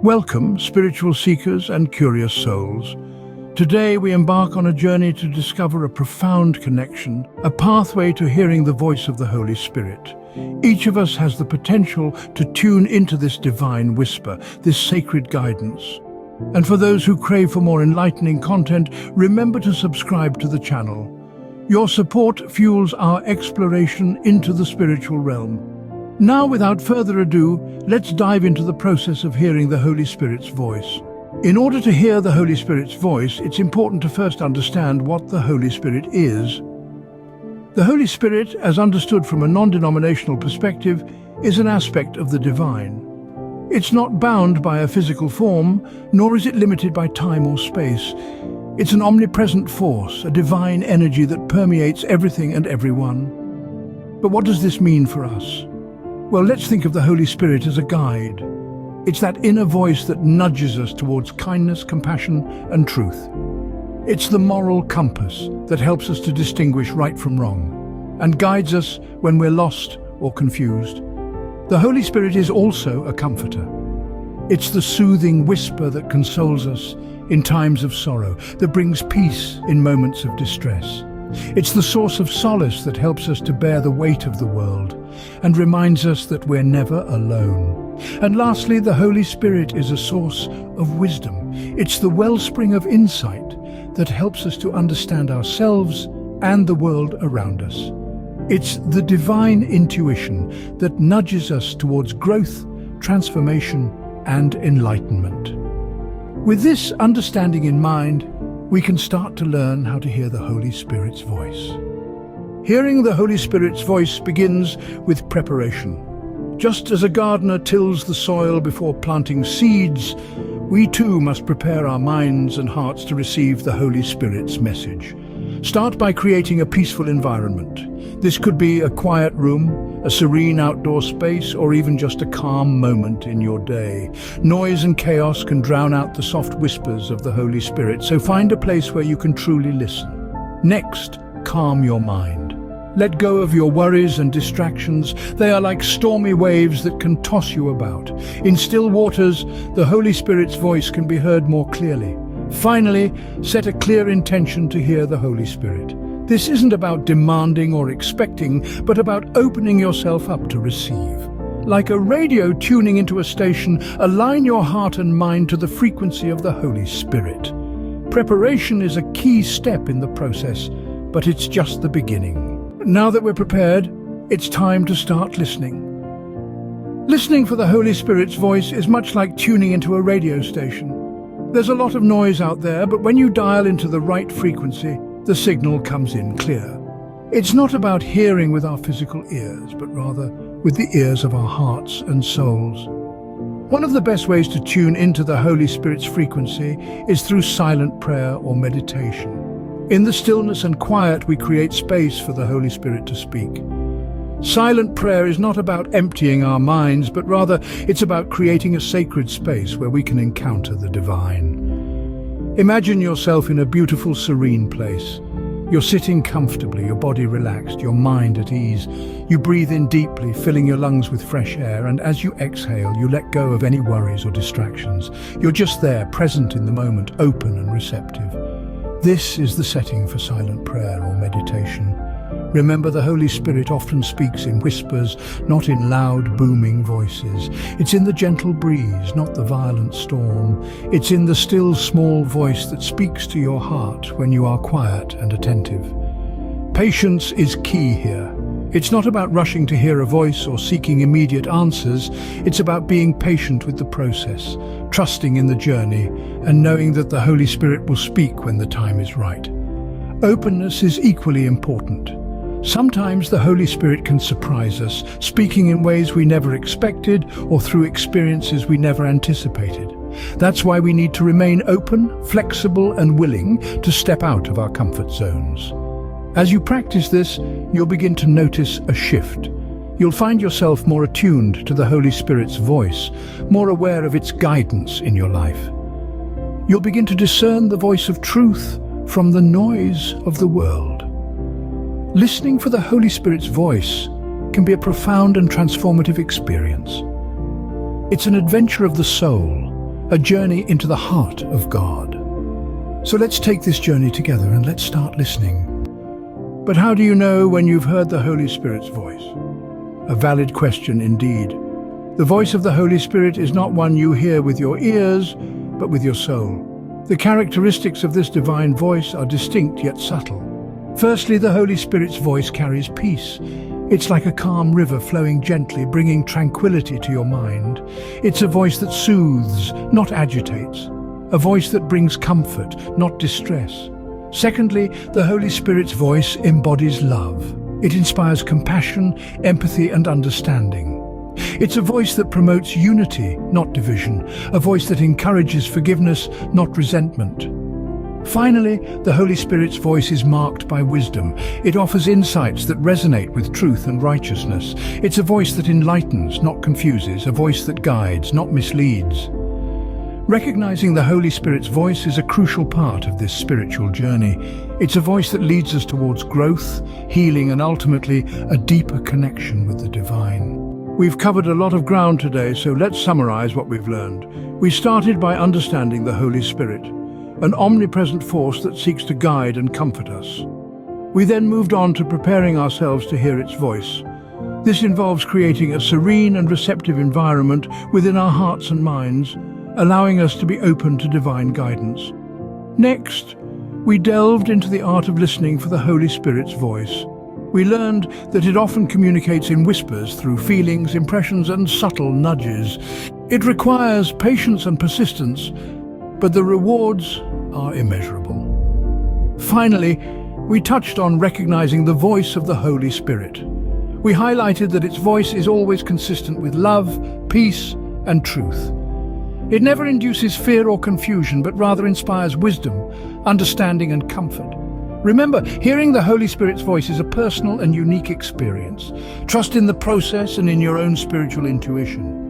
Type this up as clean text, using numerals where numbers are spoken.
Welcome, spiritual seekers and curious souls. Today we embark on a journey to discover a profound connection, a pathway to hearing the voice of the Holy Spirit. Each of us has the potential to tune into this divine whisper, this sacred guidance. And for those who crave for more enlightening content, remember to subscribe to the channel. Your support fuels our exploration into the spiritual realm. Now, without further ado, let's dive into the process of hearing the Holy Spirit's voice. In order to hear the Holy Spirit's voice, it's important to first understand what the Holy Spirit is. The Holy Spirit, as understood from a non-denominational perspective, is an aspect of the divine. It's not bound by a physical form, nor is it limited by time or space. It's an omnipresent force, a divine energy that permeates everything and everyone. But what does this mean for us? Well, let's think of the Holy Spirit as a guide. It's that inner voice that nudges us towards kindness, compassion, and truth. It's the moral compass that helps us to distinguish right from wrong and guides us when we're lost or confused. The Holy Spirit is also a comforter. It's the soothing whisper that consoles us in times of sorrow, that brings peace in moments of distress. It's the source of solace that helps us to bear the weight of the world and reminds us that we're never alone. And lastly, the Holy Spirit is a source of wisdom. It's the wellspring of insight that helps us to understand ourselves and the world around us. It's the divine intuition that nudges us towards growth, transformation, and enlightenment. With this understanding in mind, we can start to learn how to hear the Holy Spirit's voice. Hearing the Holy Spirit's voice begins with preparation. Just as a gardener tills the soil before planting seeds, we too must prepare our minds and hearts to receive the Holy Spirit's message. Start by creating a peaceful environment. This could be a quiet room, a serene outdoor space, or even just a calm moment in your day. Noise and chaos can drown out the soft whispers of the Holy Spirit, so find a place where you can truly listen. Next, calm your mind. Let go of your worries and distractions. They are like stormy waves that can toss you about. In still waters, the Holy Spirit's voice can be heard more clearly. Finally, set a clear intention to hear the Holy Spirit. This isn't about demanding or expecting, but about opening yourself up to receive. Like a radio tuning into a station, align your heart and mind to the frequency of the Holy Spirit. Preparation is a key step in the process, but it's just the beginning. Now that we're prepared, it's time to start listening. Listening for the Holy Spirit's voice is much like tuning into a radio station. There's a lot of noise out there, but when you dial into the right frequency, the signal comes in clear. It's not about hearing with our physical ears, but rather with the ears of our hearts and souls. One of the best ways to tune into the Holy Spirit's frequency is through silent prayer or meditation. In the stillness and quiet, we create space for the Holy Spirit to speak. Silent prayer is not about emptying our minds, but rather it's about creating a sacred space where we can encounter the divine. Imagine yourself in a beautiful, serene place. You're sitting comfortably, your body relaxed, your mind at ease. You breathe in deeply, filling your lungs with fresh air, and as you exhale, you let go of any worries or distractions. You're just there, present in the moment, open and receptive. This is the setting for silent prayer or meditation. Remember, the Holy Spirit often speaks in whispers, not in loud, booming voices. It's in the gentle breeze, not the violent storm. It's in the still, small voice that speaks to your heart when you are quiet and attentive. Patience is key here. It's not about rushing to hear a voice or seeking immediate answers. It's about being patient with the process, trusting in the journey, and knowing that the Holy Spirit will speak when the time is right. Openness is equally important. Sometimes the Holy Spirit can surprise us, speaking in ways we never expected or through experiences we never anticipated. That's why we need to remain open, flexible, and willing to step out of our comfort zones. As you practice this, you'll begin to notice a shift. You'll find yourself more attuned to the Holy Spirit's voice, more aware of its guidance in your life. You'll begin to discern the voice of truth from the noise of the world. Listening for the Holy Spirit's voice can be a profound and transformative experience. It's an adventure of the soul, a journey into the heart of God. So let's take this journey together and let's start listening. But how do you know when you've heard the Holy Spirit's voice? A valid question indeed. The voice of the Holy Spirit is not one you hear with your ears, but with your soul. The characteristics of this divine voice are distinct yet subtle. Firstly, the Holy Spirit's voice carries peace. It's like a calm river flowing gently, bringing tranquility to your mind. It's a voice that soothes, not agitates. A voice that brings comfort, not distress. Secondly, the Holy Spirit's voice embodies love. It inspires compassion, empathy, and understanding. It's a voice that promotes unity, not division. A voice that encourages forgiveness, not resentment. Finally, the Holy Spirit's voice is marked by wisdom. It offers insights that resonate with truth and righteousness. It's a voice that enlightens, not confuses. A voice that guides, not misleads. Recognizing the Holy Spirit's voice is a crucial part of this spiritual journey. It's a voice that leads us towards growth, healing, and ultimately a deeper connection with the divine. We've covered a lot of ground today, so let's summarize what we've learned. We started by understanding the Holy Spirit, an omnipresent force that seeks to guide and comfort us. We then moved on to preparing ourselves to hear its voice. This involves creating a serene and receptive environment within our hearts and minds, allowing us to be open to divine guidance. Next, we delved into the art of listening for the Holy Spirit's voice. We learned that it often communicates in whispers through feelings, impressions, and subtle nudges. It requires patience and persistence, but the rewards are immeasurable. Finally, we touched on recognizing the voice of the Holy Spirit. We highlighted that its voice is always consistent with love, peace, and truth. It never induces fear or confusion, but rather inspires wisdom, understanding, and comfort. Remember, hearing the Holy Spirit's voice is a personal and unique experience. Trust in the process and in your own spiritual intuition.